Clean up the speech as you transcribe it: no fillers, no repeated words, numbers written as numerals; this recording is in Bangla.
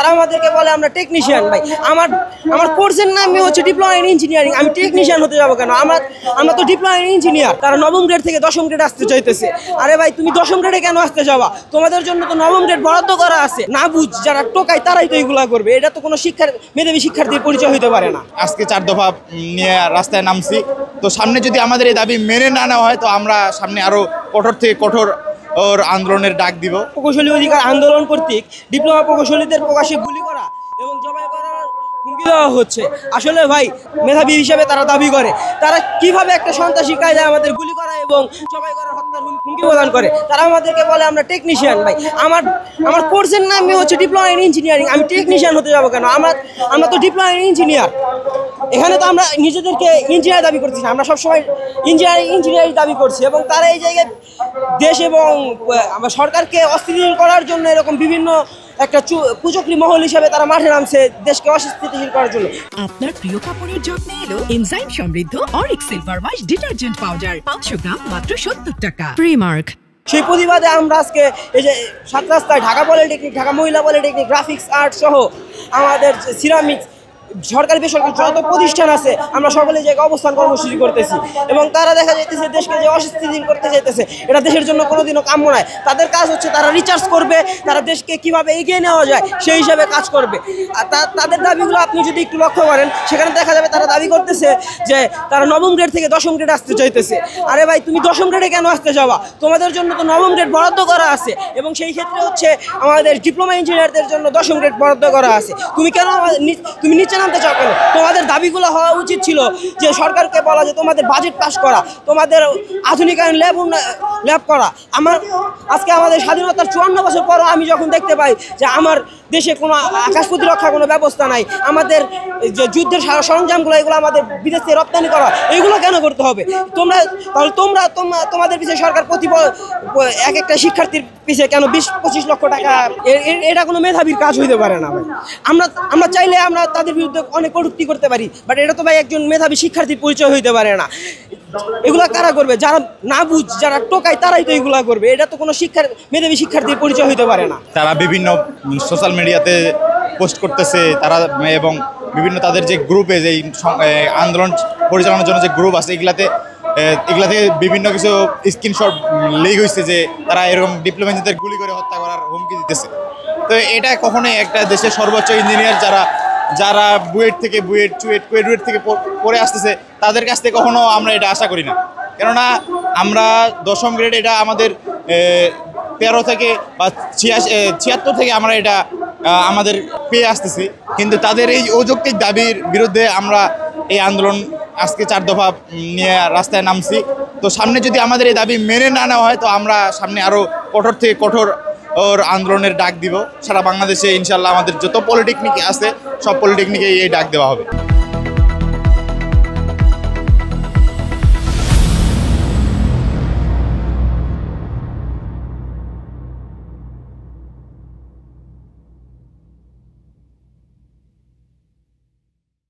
তারা আমাদেরকে বলে আমরা টেকনিশিয়ান। ভাই আমার কোর্সের নামে হচ্ছে ডিপ্লোমা ইন ইঞ্জিনিয়ারিং, আমি টেকনিশিয়ান হতে যাবো কেন? আমরা তো ডিপ্লোমা ইন ইঞ্জিনিয়ার। তারা নবম গ্রেড থেকে দশম গ্রেড আসতে চাইতেছে। আরে ভাই তুমি দশম গ্রেডে কেন আসতে যাবা? তোমাদের জন্য তো নবম গ্রেড বরাদ্দ করা আছে। না বুঝ যারা টোকায় তারাই তো এগুলা করবে। এটা তো কোনো মেধাবী শিক্ষার্থীর পরিচয় হইতে পারে না। আজকে 4 দফা নিয়ে রাস্তায় নামছি, তো সামনে যদি আমাদের এই দাবি মেনে না নেওয়া হয় তো আমরা সামনে আরো কঠোর থেকে কঠোর আন্দোলনের ডাক দিব। প্রকৌশলী অধিকার আন্দোলন কর্তৃক ডিপ্লোমা প্রকৌশলীদের প্রকাশ্যে গুলি করা এবং জবাই করার হুমকি দেওয়া হচ্ছে। আসলে ভাই মেধাবী হিসেবে তারা দাবি করে, তারা কিভাবে একটা সন্ত্রাসী কায়দায় আমাদের গুলি করা এবং জবাই করার হত্যার হুমকি প্রদান করে। তারা আমাদেরকে বলে আমরা টেকনিশিয়ান। ভাই আমার কোর্সের নামে হচ্ছে ডিপ্লোমা ইন ইঞ্জিনিয়ারিং, আমি টেকনিশিয়ান হতে যাবো কেন? আমরা তো ডিপ্লোমা ইন ইঞ্জিনিয়ার। এখানে তো আমরা নিজেদেরকে ইঞ্জিনিয়ার দাবি করছি না, আমরা সবসময় ইঞ্জিনিয়ারিং দাবি করছি। এবং তারা এই জায়গায় দেশ এবং সরকারকে অস্থিতিশীল করার জন্য এরকম বিভিন্ন একটা কুচক্রী মহল হিসেবে তারা মাঠে নামছে দেশকে অস্থিতিশীল করার জন্য। আপনার প্রিয় কাপড়ের যত্নে এলো এনজাইম সমৃদ্ধ Arik silver wash detergent powder 500 গ্রাম মাত্র 70 টাকা। প্রিমার্ক। সেই প্রতিবাদে আমরা আজকে এই যে 7 রাস্তায় ঢাকা পলিটেকনিক, ঢাকা মহিলা পলিটেকনিক, গ্রাফিক্স আর্ট সহ আমাদের সিরামিক্স সরকারি বেসরকারি যত প্রতিষ্ঠান আছে আমরা সকলে জায়গায় অবস্থান কর্মসূচি করতেছি। এবং তারা দেখা যাইতেছে দেশকে যে অস্থিতিশীল করতে চাইতেছে, এটা দেশের জন্য কোনোদিনও কাম্য নয়। তাদের কাজ হচ্ছে তারা রিচার্জ করবে, তারা দেশকে কিভাবে এগিয়ে নেওয়া যায় সেই হিসাবে কাজ করবে। আর তাদের দাবিগুলো আপনি যদি একটু লক্ষ্য করেন, সেখানে দেখা যাবে তারা দাবি করতেছে যে তারা নবম গ্রেড থেকে দশম গ্রেড আসতে চাইতেছে। আরে ভাই তুমি দশম গ্রেডে কেন আসতে যাবা? তোমাদের জন্য তো নবম গ্রেড বরাদ্দ করা আছে। এবং সেই ক্ষেত্রে হচ্ছে আমাদের ডিপ্লোমা ইঞ্জিনিয়ারদের জন্য দশম গ্রেড বরাদ্দ করা আছে। তুমি কেন তুমি নিচে নামতে চাও কেন? তোমাদের দাবিগুলো হওয়া উচিত ছিল যে সরকারকে বলা যে তোমাদের বাজেট পাস করা, তোমাদের আধুনিকায়ন ল্যাব করা। আজকে আমাদের স্বাধীনতার 54 বছর পরও আমি যখন দেখতে পাই যে আমার দেশে কোনো আকাশ প্রতিরক্ষা কোনো ব্যবস্থা নাই, আমাদের যে যুদ্ধের সরঞ্জামগুলো এগুলো আমাদের বিদেশ থেকে রপ্তানি করা, এগুলো কেন করতে হবে? তোমাদের পিছিয়ে সরকার এক একটা শিক্ষার্থীর পিছিয়ে কেন 20-25 লক্ষ টাকা? এটা কোনো মেধাবীর কাজ হইতে পারে না ভাই। আমরা চাইলে আমরা তাদের বিরুদ্ধে অনেক কটূক্তি করতে পারি, বাট এটা তো ভাই একজন মেধাবী শিক্ষার্থীর পরিচয় হইতে পারে না। এগুলা কারা করবে? যারা না বুঝ যারা টোকায় তারাই তো এগুলা করবে। এটা তো কোনো মেধাবী শিক্ষার্থীর পরিচয় হইতে পারে না। তারা বিভিন্ন সোশ্যাল মিডিয়াতে পোস্ট করতেছে তারা, এবং বিভিন্ন তাদের যে গ্রুপে যে আন্দোলন পরিচালনার জন্য যে গ্রুপ আছে এগুলাতে বিভিন্ন কিছু স্ক্রিনশট লিক হয়েছে যে তারা এরকম ডিপ্লোমেন্টদের গুলি করে হত্যা করার হুমকি দিতেছে। তো এটা কখনোই একটা দেশের সর্বোচ্চ ইঞ্জিনিয়ার যারা বুয়েট থেকে কুয়েট থেকে পড়ে আসতেছে তাদের কাছ থেকে কখনো আমরা এটা আশা করি না। কেননা আমরা দশম গ্রেড এটা আমাদের 13 থেকে বা 76 থেকে আমরা এটা আমাদের পেয়ে আসতেছি, কিন্তু তাদের এই অযৌক্তিক দাবির বিরুদ্ধে আমরা এই আন্দোলন আজকে 4 দফা নিয়ে রাস্তায় নামছি। তো সামনে যদি আমাদের এই দাবি মেনে না নেওয়া হয় তো আমরা সামনে আরও কঠোর থেকে কঠোর আন্দোলনের ডাক দিব। সারা বাংলাদেশে ইনশাল্লাহ আমাদের যত পলিটেকনিক আছে সব পলিটেকনিকে এই ডাক দেওয়া হবে।